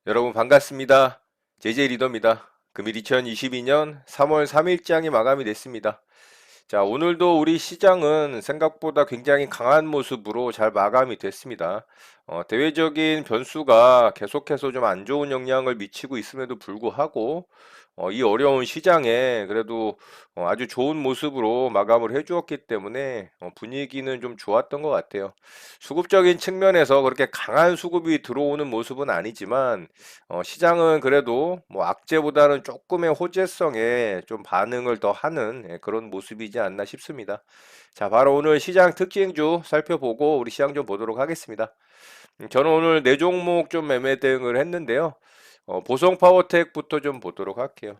여러분 반갑습니다. JJ 리더입니다. 금일 2022년 3월 3일장이 마감이 됐습니다. 자, 오늘도 우리 시장은 생각보다 굉장히 강한 모습으로 잘 마감이 됐습니다. 대외적인 변수가 계속해서 좀 안 좋은 영향을 미치고 있음에도 불구하고 이 어려운 시장에 그래도 아주 좋은 모습으로 마감을 해주었기 때문에 분위기는 좀 좋았던 것 같아요. 수급적인 측면에서 그렇게 강한 수급이 들어오는 모습은 아니지만 시장은 그래도 뭐 악재보다는 조금의 호재성에 좀 반응을 더 하는 그런 모습이지 않나 싶습니다. 자, 바로 오늘 시장 특징주 살펴보고 우리 시장 좀 보도록 하겠습니다. 저는 오늘 네 종목 좀 매매 대응을 했는데요. 보성 파워텍부터 좀 보도록 할게요.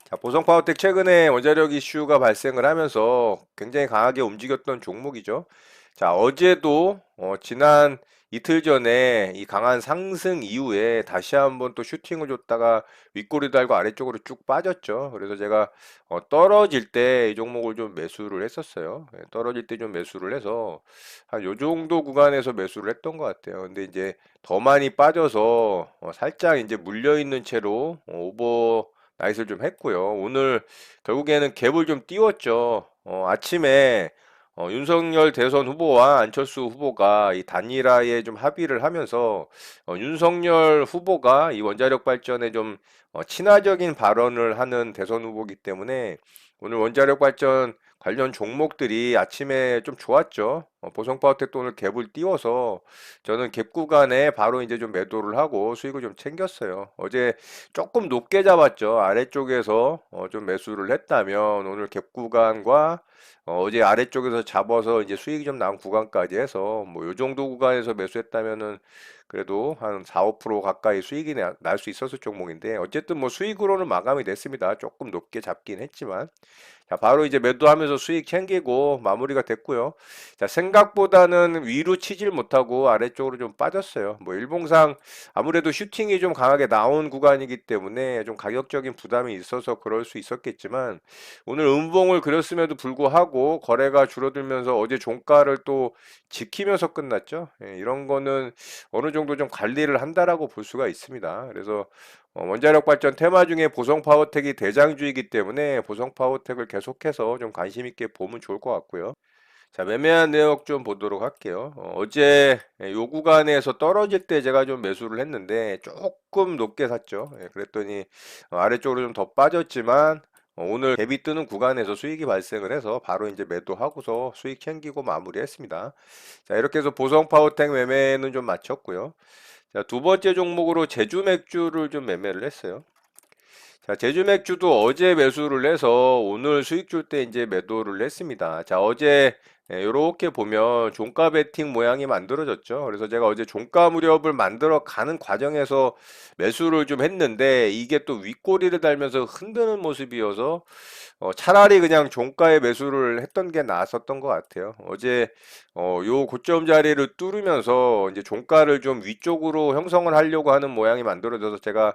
자, 보성 파워텍 최근에 원자력 이슈가 발생을 하면서 굉장히 강하게 움직였던 종목이죠. 자, 어제도 지난 이틀 전에 이 강한 상승 이후에 다시 한번 또 슈팅을 줬다가 윗꼬리 달고 아래쪽으로 쭉 빠졌죠. 그래서 제가 떨어질 때 이 종목을 좀 매수를 했었어요. 떨어질 때 좀 매수를 해서 한 요 정도 구간에서 매수를 했던 것 같아요. 근데 이제 더 많이 빠져서 살짝 이제 물려 있는 채로 오버 나이스를 좀 했고요. 오늘 결국에는 갭을 좀 띄웠죠. 아침에 윤석열 대선 후보와 안철수 후보가 이 단일화에 좀 합의를 하면서 윤석열 후보가 이 원자력 발전에 좀 친화적인 발언을 하는 대선 후보이기 때문에 오늘 원자력 발전 관련 종목들이 아침에 좀 좋았죠. 보성파워텍도 오늘 갭을 띄워서 저는 갭 구간에 바로 이제 좀 매도를 하고 수익을 좀 챙겼어요. 어제 조금 높게 잡았죠. 아래쪽에서 좀 매수를 했다면 오늘 갭 구간과 어제 아래쪽에서 잡아서 이제 수익이 좀 나온 구간까지 해서 뭐 요 정도 구간에서 매수했다면은 그래도 한 4, 5% 가까이 수익이 날 수 있었을 종목인데 어쨌든 뭐 수익으로는 마감이 됐습니다. 조금 높게 잡긴 했지만 자, 바로 이제 매도하면서 수익 챙기고 마무리가 됐고요. 자, 생각보다는 위로 치질 못하고 아래쪽으로 좀 빠졌어요. 뭐 일봉상 아무래도 슈팅이 좀 강하게 나온 구간이기 때문에 좀 가격적인 부담이 있어서 그럴 수 있었겠지만 오늘 음봉을 그렸음에도 불구하고 거래가 줄어들면서 어제 종가를 또 지키면서 끝났죠. 이런 거는 어느 정도 좀 관리를 한다라고 볼 수가 있습니다. 그래서 원자력 발전 테마 중에 보성 파워텍이 대장주이기 때문에 보성 파워텍을 계속해서 좀 관심 있게 보면 좋을 것 같고요. 자, 매매한 내역 좀 보도록 할게요. 제 요 구간에서 떨어질 때 제가 좀 매수를 했는데 조금 높게 샀죠. 그랬더니 아래쪽으로 좀 더 빠졌지만 오늘 갭이 뜨는 구간에서 수익이 발생을 해서 바로 이제 매도하고서 수익 챙기고 마무리했습니다. 자, 이렇게 해서 보성 파워텍 매매는 좀 마쳤고요. 자, 두 번째 종목으로 제주 맥주를 좀 매매를 했어요. 자, 제주 맥주도 어제 매수를 해서 오늘 수익 줄 때 이제 매도를 했습니다. 자, 어제 이렇게 보면 종가 베팅 모양이 만들어졌죠. 그래서 제가 어제 종가 무렵을 만들어 가는 과정에서 매수를 좀 했는데 이게 또 윗꼬리를 달면서 흔드는 모습이어서 차라리 그냥 종가에 매수를 했던 게 나았었던 것 같아요. 어제 요 고점 자리를 뚫으면서 이제 종가를 좀 위쪽으로 형성을 하려고 하는 모양이 만들어져서 제가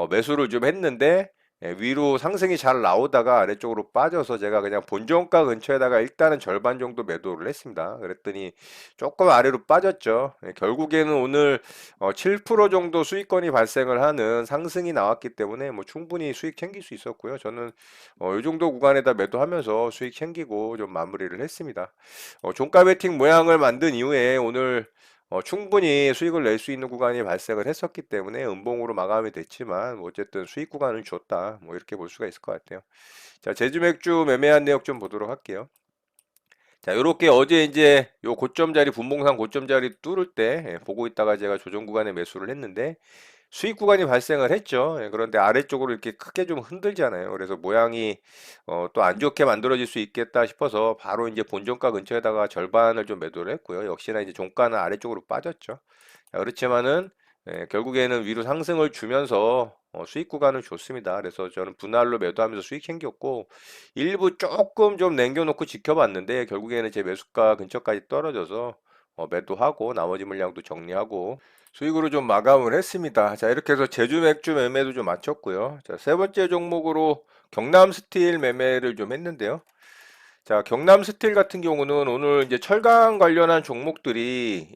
매수를 좀 했는데 위로 상승이 잘 나오다가 아래쪽으로 빠져서 제가 그냥 본종가 근처에다가 일단은 절반 정도 매도를 했습니다. 그랬더니 조금 아래로 빠졌죠. 결국에는 오늘 7% 정도 수익권이 발생을 하는 상승이 나왔기 때문에 뭐 충분히 수익 챙길 수 있었고요. 저는 이 정도 구간에다 매도하면서 수익 챙기고 좀 마무리를 했습니다. 종가 베팅 모양을 만든 이후에 오늘 충분히 수익을 낼 수 있는 구간이 발생을 했었기 때문에 음봉으로 마감이 됐지만 뭐 어쨌든 수익 구간을 줬다 뭐 이렇게 볼 수가 있을 것 같아요. 자, 제주 맥주 매매한 내역 좀 보도록 할게요. 자, 요렇게 어제 이제 요 고점 자리 분봉상 고점 자리 뚫을 때 보고 있다가 제가 조정 구간에 매수를 했는데 수익 구간이 발생을 했죠. 그런데 아래쪽으로 이렇게 크게 좀 흔들잖아요. 그래서 모양이 또 안 좋게 만들어질 수 있겠다 싶어서 바로 이제 본종가 근처에다가 절반을 좀 매도를 했고요. 역시나 이제 종가는 아래쪽으로 빠졌죠. 자, 그렇지만은 결국에는 위로 상승을 주면서 수익 구간은 좋습니다. 그래서 저는 분할로 매도하면서 수익 챙겼고 일부 조금 좀 남겨놓고 지켜봤는데 결국에는 제 매수가 근처까지 떨어져서 매도하고 나머지 물량도 정리하고 수익으로 좀 마감을 했습니다. 자, 이렇게 해서 제주 맥주 매매도 좀 마쳤고요. 자, 세 번째 종목으로 경남 스틸 매매를 좀 했는데요. 자, 경남 스틸 같은 경우는 오늘 이제 철강 관련한 종목들이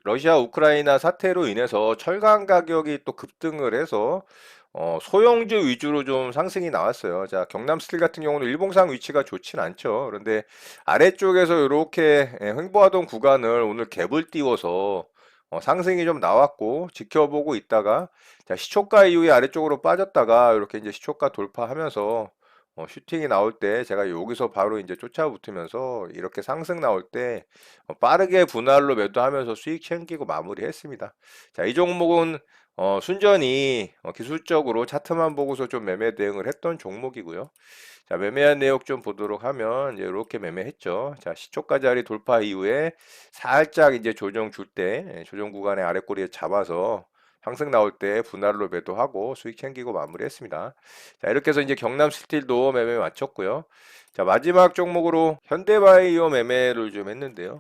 러시아 우크라이나 사태로 인해서 철강 가격이 또 급등을 해서 소형주 위주로 좀 상승이 나왔어요. 자, 경남 스틸 같은 경우는 일봉상 위치가 좋진 않죠. 그런데 아래쪽에서 이렇게 횡보하던 구간을 오늘 갭을 띄워서 상승이 좀 나왔고 지켜보고 있다가 자, 시초가 이후에 아래쪽으로 빠졌다가 이렇게 이제 시초가 돌파하면서 슈팅이 나올 때 제가 여기서 바로 이제 쫓아붙으면서 이렇게 상승 나올 때 빠르게 분할로 매도하면서 수익 챙기고 마무리했습니다. 자, 이 종목은 순전히 기술적으로 차트만 보고서 좀 매매 대응을 했던 종목이고요. 자, 매매한 내역 좀 보도록 하면 이제 이렇게 매매했죠. 자, 시초가 자리 돌파 이후에 살짝 이제 조정 줄 때 조정 구간의 아랫꼬리에 잡아서 상승 나올 때 분할로 매도하고 수익 챙기고 마무리했습니다. 자, 이렇게 해서 이제 경남 스틸도 매매 마쳤고요. 자, 마지막 종목으로 현대바이오 매매를 좀 했는데요.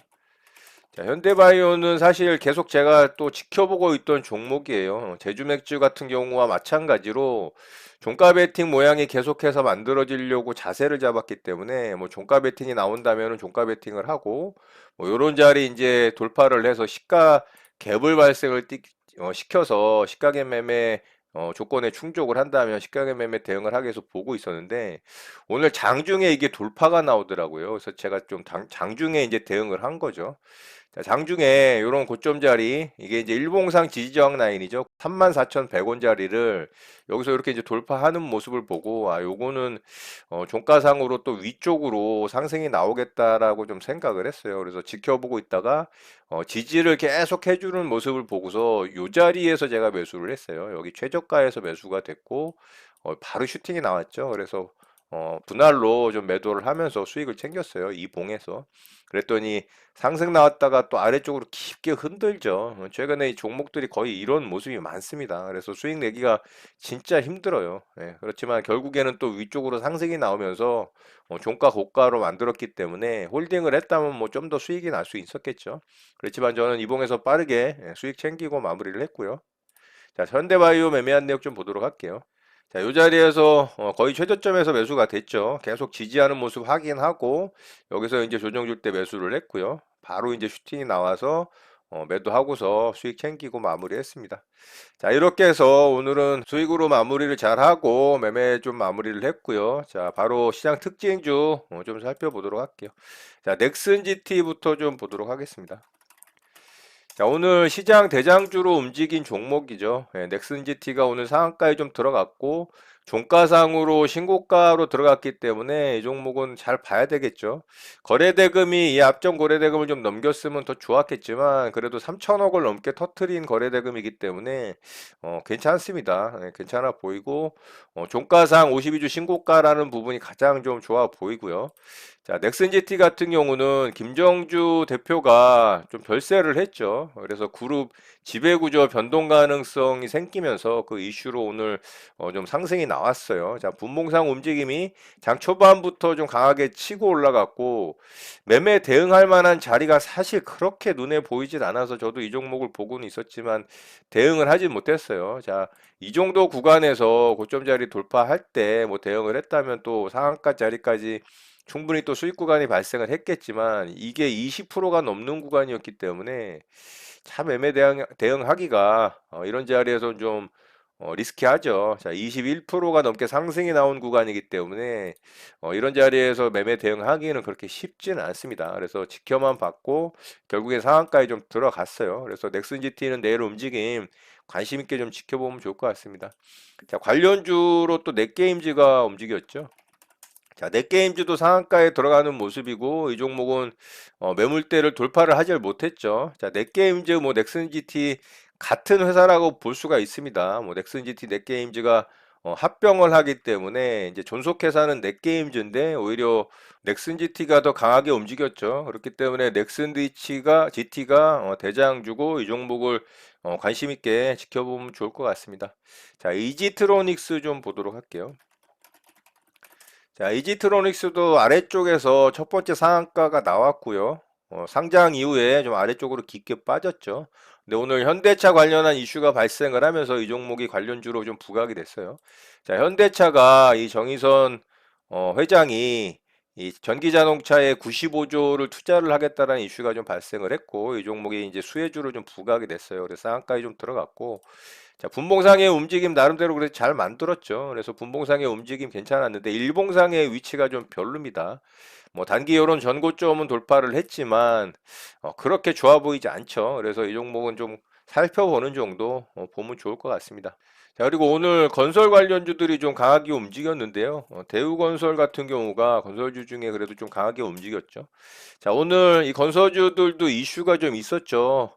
자, 현대바이오는 사실 계속 제가 또 지켜보고 있던 종목이에요. 제주맥주 같은 경우와 마찬가지로 종가 베팅 모양이 계속해서 만들어지려고 자세를 잡았기 때문에 뭐 종가 베팅이 나온다면 종가 베팅을 하고 뭐 요런 자리 이제 돌파를 해서 시가 갭을 발생을 시켜서 시가갭 매매 조건에 충족을 한다면 시가갭 매매 대응을 하기 위해서 보고 있었는데 오늘 장중에 이게 돌파가 나오더라고요. 그래서 제가 좀 장중에 이제 대응을 한 거죠. 자, 장중에 이런 고점 자리, 이게 이제 일봉상 지지저항 라인이죠. 34,100원 자리를 여기서 이렇게 이제 돌파하는 모습을 보고, 아, 요거는 종가상으로 또 위쪽으로 상승이 나오겠다라고 좀 생각을 했어요. 그래서 지켜보고 있다가 지지를 계속 해주는 모습을 보고서 요 자리에서 제가 매수를 했어요. 여기 최저가에서 매수가 됐고, 바로 슈팅이 나왔죠. 그래서 분할로 좀 매도를 하면서 수익을 챙겼어요. 이 봉에서. 그랬더니 상승 나왔다가 또 아래쪽으로 깊게 흔들죠. 최근에 이 종목들이 거의 이런 모습이 많습니다. 그래서 수익 내기가 진짜 힘들어요. 예, 그렇지만 결국에는 또 위쪽으로 상승이 나오면서 종가 고가로 만들었기 때문에 홀딩을 했다면 뭐 좀 더 수익이 날 수 있었겠죠. 그렇지만 저는 이봉에서 빠르게 수익 챙기고 마무리를 했고요. 자, 현대바이오 매매한 내역 좀 보도록 할게요. 자, 이 자리에서 거의 최저점에서 매수가 됐죠. 계속 지지하는 모습 확인하고 여기서 이제 조정 줄 때 매수를 했고요. 바로 이제 슈팅이 나와서 매도하고서 수익 챙기고 마무리했습니다. 자, 이렇게 해서 오늘은 수익으로 마무리를 잘 하고 매매 좀 마무리를 했고요. 자, 바로 시장 특징주 좀 살펴보도록 할게요. 자, 넥슨 GT부터 좀 보도록 하겠습니다. 자, 오늘 시장 대장주로 움직인 종목이죠. 예, 넥슨 GT가 오늘 상한가에 좀 들어갔고, 종가상으로 신고가로 들어갔기 때문에 이 종목은 잘 봐야 되겠죠. 거래대금이 이 앞전 거래대금을 좀 넘겼으면 더 좋았겠지만, 그래도 3천억을 넘게 터트린 거래대금이기 때문에, 괜찮습니다. 예, 괜찮아 보이고, 종가상 52주 신고가라는 부분이 가장 좀 좋아 보이고요. 자, 넥슨 GT 같은 경우는 김정주 대표가 좀 별세를 했죠. 그래서 그룹 지배구조 변동 가능성이 생기면서 그 이슈로 오늘 좀 상승이 나왔어요. 자, 분봉상 움직임이 장 초반부터 좀 강하게 치고 올라갔고 매매 대응할 만한 자리가 사실 그렇게 눈에 보이질 않아서 저도 이 종목을 보고는 있었지만 대응을 하지 못했어요. 자, 이 정도 구간에서 고점 자리 돌파할 때 뭐 대응을 했다면 또 상한가 자리까지 충분히 또 수익 구간이 발생을 했겠지만 이게 20%가 넘는 구간이었기 때문에 참 매매 대응하기가 이런 자리에서 좀 리스키하죠. 자, 21%가 넘게 상승이 나온 구간이기 때문에 이런 자리에서 매매 대응하기는 그렇게 쉽지는 않습니다. 그래서 지켜만 봤고 결국엔 상한가에 좀 들어갔어요. 그래서 넥슨 GT는 내일 움직임 관심 있게 좀 지켜보면 좋을 것 같습니다. 자, 관련주로 또 넷게임즈가 움직였죠. 자, 넷게임즈도 상한가에 들어가는 모습이고 이 종목은 매물대를 돌파를 하질 못했죠. 자, 넷게임즈 뭐 넥슨GT 같은 회사라고 볼 수가 있습니다. 뭐 넥슨GT 넷게임즈가 합병을 하기 때문에 이제 존속회사는 넷게임즈인데 오히려 넥슨GT가 더 강하게 움직였죠. 그렇기 때문에 넥슨GT가 대장주고 이 종목을 관심 있게 지켜보면 좋을 것 같습니다. 자, 이지트로닉스 좀 보도록 할게요. 자, 이지트로닉스도 아래쪽에서 첫 번째 상한가가 나왔고요. 상장 이후에 좀 아래쪽으로 깊게 빠졌죠. 근데 오늘 현대차 관련한 이슈가 발생을 하면서 이 종목이 관련주로 좀 부각이 됐어요. 자, 현대차가 이 정의선 회장이 이 전기자동차에 95조를 투자를 하겠다라는 이슈가 좀 발생을 했고, 이 종목이 이제 수혜주로 좀 부각이 됐어요. 그래서 상한가에 좀 들어갔고, 자, 분봉상의 움직임 나름대로 그래서 잘 만들었죠. 그래서 분봉상의 움직임 괜찮았는데 일봉상의 위치가 좀 별로입니다. 뭐 단기 요런 전고점은 돌파를 했지만 그렇게 좋아 보이지 않죠. 그래서 이 종목은 좀 살펴보는 정도 보면 좋을 것 같습니다. 자, 그리고 오늘 건설 관련주들이 좀 강하게 움직였는데요. 대우건설 같은 경우가 건설주 중에 그래도 좀 강하게 움직였죠. 자, 오늘 이 건설주들도 이슈가 좀 있었죠.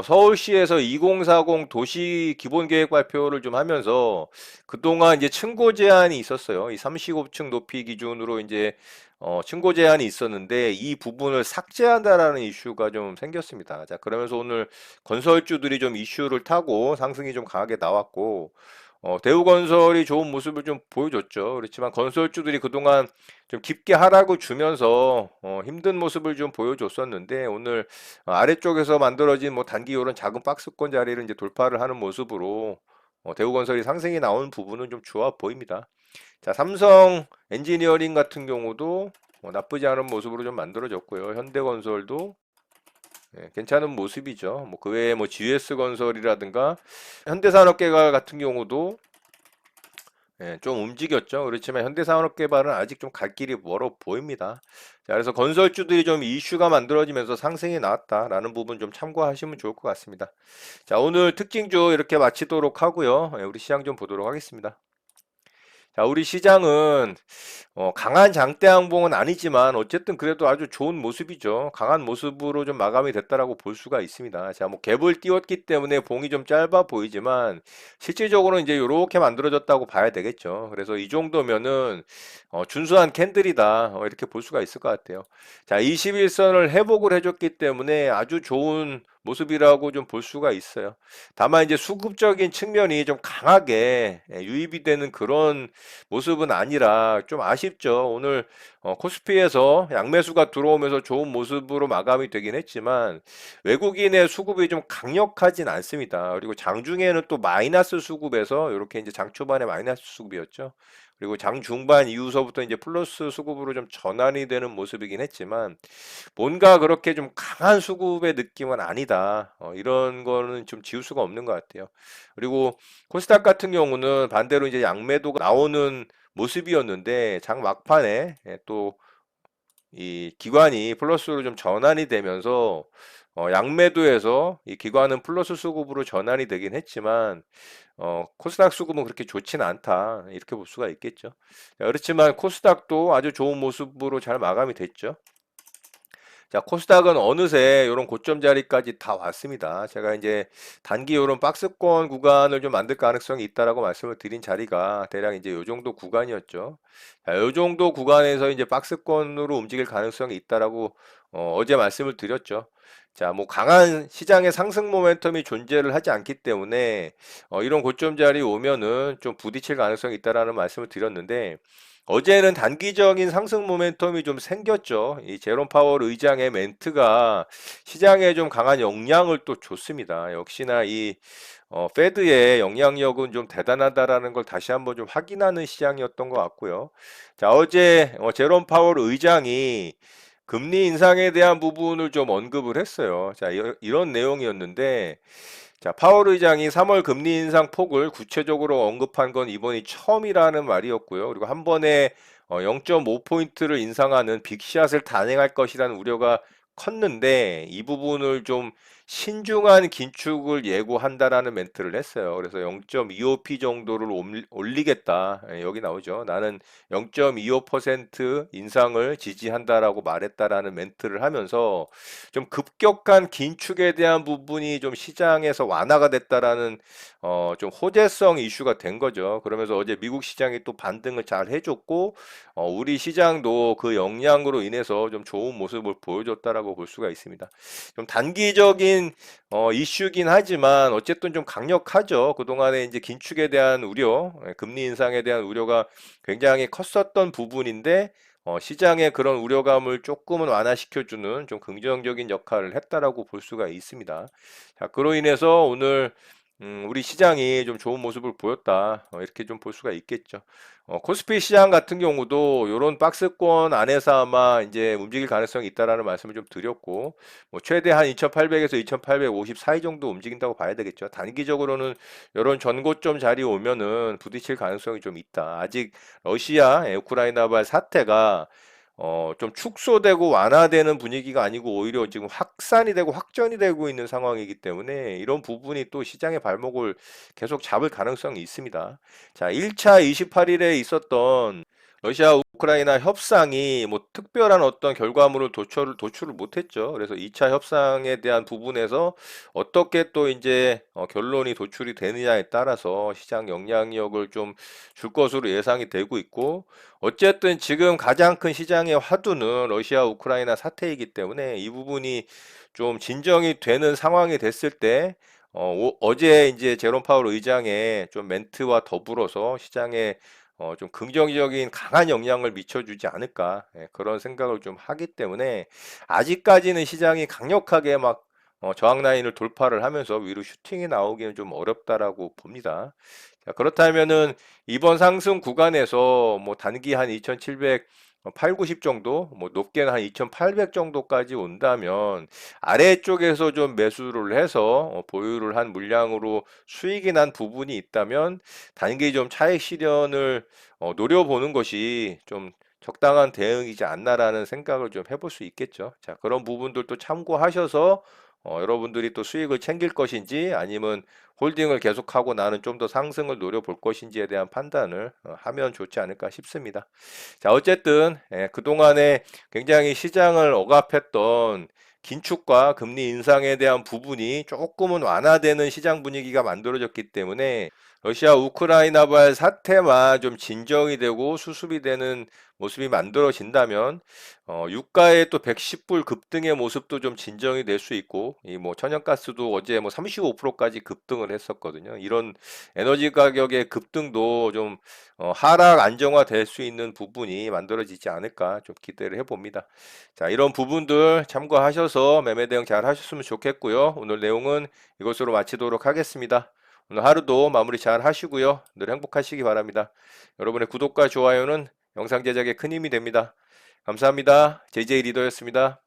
서울시에서 2040 도시 기본계획 발표를 좀 하면서 그동안 이제 층고 제한이 있었어요. 이 35층 높이 기준으로 이제 층고 제한이 있었는데 이 부분을 삭제한다라는 이슈가 좀 생겼습니다. 자, 그러면서 오늘 건설주들이 좀 이슈를 타고 상승이 좀 강하게 나왔고 대우건설이 좋은 모습을 좀 보여줬죠. 그렇지만 건설주들이 그동안 좀 깊게 하락을 주면서 힘든 모습을 좀 보여줬었는데 오늘 아래쪽에서 만들어진 뭐 단기 요런 작은 박스권 자리를 이제 돌파를 하는 모습으로 대우건설이 상승이 나온 부분은 좀 좋아 보입니다. 자, 삼성 엔지니어링 같은 경우도 나쁘지 않은 모습으로 좀 만들어졌고요. 현대건설도 괜찮은 모습이죠. 뭐 그 외에 뭐 GS건설이라든가 현대산업개발 같은 경우도 좀 움직였죠. 그렇지만 현대산업개발은 아직 좀 갈 길이 멀어 보입니다. 자, 그래서 건설주들이 좀 이슈가 만들어지면서 상승이 나왔다라는 부분 좀 참고하시면 좋을 것 같습니다. 자, 오늘 특징주 이렇게 마치도록 하고요. 우리 시장 좀 보도록 하겠습니다. 자, 우리 시장은 강한 장대 항봉은 아니지만 어쨌든 그래도 아주 좋은 모습이죠. 강한 모습으로 좀 마감이 됐다라고 볼 수가 있습니다. 자, 뭐 갭을 띄웠기 때문에 봉이 좀 짧아 보이지만 실질적으로 이제 이렇게 만들어졌다고 봐야 되겠죠. 그래서 이 정도면은 준수한 캔들이다 이렇게 볼 수가 있을 것 같아요. 자, 21선을 회복을 해줬기 때문에 아주 좋은 모습이라고 좀 볼 수가 있어요. 다만 이제 수급적인 측면이 좀 강하게 유입이 되는 그런 모습은 아니라 좀 아쉽죠. 오늘 코스피에서 양매수가 들어오면서 좋은 모습으로 마감이 되긴 했지만 외국인의 수급이 좀 강력하진 않습니다. 그리고 장중에는 또 마이너스 수급에서 이렇게 이제 장 초반에 마이너스 수급이었죠. 그리고 장 중반 이후서부터 이제 플러스 수급으로 좀 전환이 되는 모습이긴 했지만 뭔가 그렇게 좀 강한 수급의 느낌은 아니다. 이런 거는 좀 지울 수가 없는 것 같아요. 그리고 코스닥 같은 경우는 반대로 이제 양매도가 나오는 모습이었는데 장 막판에 또 이 기관이 플러스로 좀 전환이 되면서 양매도에서 이 기관은 플러스 수급으로 전환이 되긴 했지만 코스닥 수급은 그렇게 좋지는 않다 이렇게 볼 수가 있겠죠. 자, 그렇지만 코스닥도 아주 좋은 모습으로 잘 마감이 됐죠. 자, 코스닥은 어느새 이런 고점 자리까지 다 왔습니다. 제가 이제 단기 이런 박스권 구간을 좀 만들 가능성이 있다라고 말씀을 드린 자리가 대략 이제 요 정도 구간이었죠. 자, 요 정도 구간에서 이제 박스권으로 움직일 가능성이 있다라고 어제 말씀을 드렸죠. 자, 뭐 강한 시장의 상승 모멘텀이 존재를 하지 않기 때문에 이런 고점 자리 오면은 좀 부딪힐 가능성이 있다라는 말씀을 드렸는데 어제는 단기적인 상승 모멘텀이 좀 생겼죠. 이 제롬 파월 의장의 멘트가 시장에 좀 강한 영향을 또 줬습니다. 역시나 이 페드의 영향력은 좀 대단하다라는 걸 다시 한번 좀 확인하는 시장이었던 것 같고요. 자, 어제 제롬 파월 의장이 금리 인상에 대한 부분을 좀 언급을 했어요. 자, 이런 내용이었는데 자, 파월 의장이 3월 금리 인상 폭을 구체적으로 언급한 건 이번이 처음이라는 말이었고요. 그리고 한 번에 0.5포인트를 인상하는 빅샷을 단행할 것이라는 우려가 컸는데 이 부분을 좀 신중한 긴축을 예고한다라는 멘트를 했어요. 그래서 0.25p 정도를 올리겠다. 여기 나오죠. 나는 0.25% 인상을 지지한다라고 말했다라는 멘트를 하면서 좀 급격한 긴축에 대한 부분이 좀 시장에서 완화가 됐다라는 좀 호재성 이슈가 된 거죠. 그러면서 어제 미국 시장이 또 반등을 잘 해줬고 우리 시장도 그 영향으로 인해서 좀 좋은 모습을 보여줬다라고 볼 수가 있습니다. 좀 단기적인 이슈긴 하지만 어쨌든 좀 강력하죠. 그동안에 이제 긴축에 대한 우려, 금리 인상에 대한 우려가 굉장히 컸었던 부분인데 시장의 그런 우려감을 조금은 완화시켜주는 좀 긍정적인 역할을 했다라고 볼 수가 있습니다. 자, 그로 인해서 오늘 우리 시장이 좀 좋은 모습을 보였다. 이렇게 좀 볼 수가 있겠죠. 코스피 시장 같은 경우도 이런 박스권 안에서 아마 이제 움직일 가능성이 있다라는 말씀을 좀 드렸고, 뭐 최대 한 2800에서 2850 사이 정도 움직인다고 봐야 되겠죠. 단기적으로는 이런 전고점 자리 오면은 부딪힐 가능성이 좀 있다. 아직 러시아, 우크라이나발 사태가 좀 축소되고 완화되는 분위기가 아니고 오히려 지금 확산이 되고 확전이 되고 있는 상황이기 때문에 이런 부분이 또 시장의 발목을 계속 잡을 가능성이 있습니다. 자, 1차 28일에 있었던 러시아 우크라이나 협상이 뭐 특별한 어떤 결과물을 도출을 못했죠. 그래서 2차 협상에 대한 부분에서 어떻게 또 이제 결론이 도출이 되느냐에 따라서 시장 영향력을 좀 줄 것으로 예상이 되고 있고, 어쨌든 지금 가장 큰 시장의 화두는 러시아 우크라이나 사태이기 때문에 이 부분이 좀 진정이 되는 상황이 됐을 때 어제 이제 제롬 파월 의장의 좀 멘트와 더불어서 시장에 좀 긍정적인 강한 영향을 미쳐주지 않을까, 그런 생각을 좀 하기 때문에 아직까지는 시장이 강력하게 막 저항 라인을 돌파를 하면서 위로 슈팅이 나오기는 좀 어렵다라고 봅니다. 자, 그렇다면은 이번 상승 구간에서 뭐 단기 한 2700, 8, 90 정도, 뭐 높게는 한 2800 정도까지 온다면 아래쪽에서 좀 매수를 해서 보유를 한 물량으로 수익이 난 부분이 있다면 단기 좀 차익 실현을 노려보는 것이 좀 적당한 대응이지 않나라는 생각을 좀 해볼 수 있겠죠. 자, 그런 부분들도 참고하셔서 여러분들이 또 수익을 챙길 것인지 아니면 홀딩을 계속하고 나는 좀 더 상승을 노려볼 것인지에 대한 판단을 하면 좋지 않을까 싶습니다. 자, 어쨌든 그동안에 굉장히 시장을 억압했던 긴축과 금리 인상에 대한 부분이 조금은 완화되는 시장 분위기가 만들어졌기 때문에 러시아 우크라이나발 사태만 좀 진정이 되고 수습이 되는 모습이 만들어진다면 유가의 또 110불 급등의 모습도 좀 진정이 될 수 있고, 이 뭐 천연가스도 어제 뭐 35%까지 급등을 했었거든요. 이런 에너지 가격의 급등도 좀 하락 안정화될 수 있는 부분이 만들어지지 않을까 좀 기대를 해봅니다. 자, 이런 부분들 참고하셔서 매매 대응 잘 하셨으면 좋겠고요. 오늘 내용은 이것으로 마치도록 하겠습니다. 오늘 하루도 마무리 잘 하시고요. 늘 행복하시기 바랍니다. 여러분의 구독과 좋아요는 영상 제작에 큰 힘이 됩니다. 감사합니다. JJ 리더였습니다.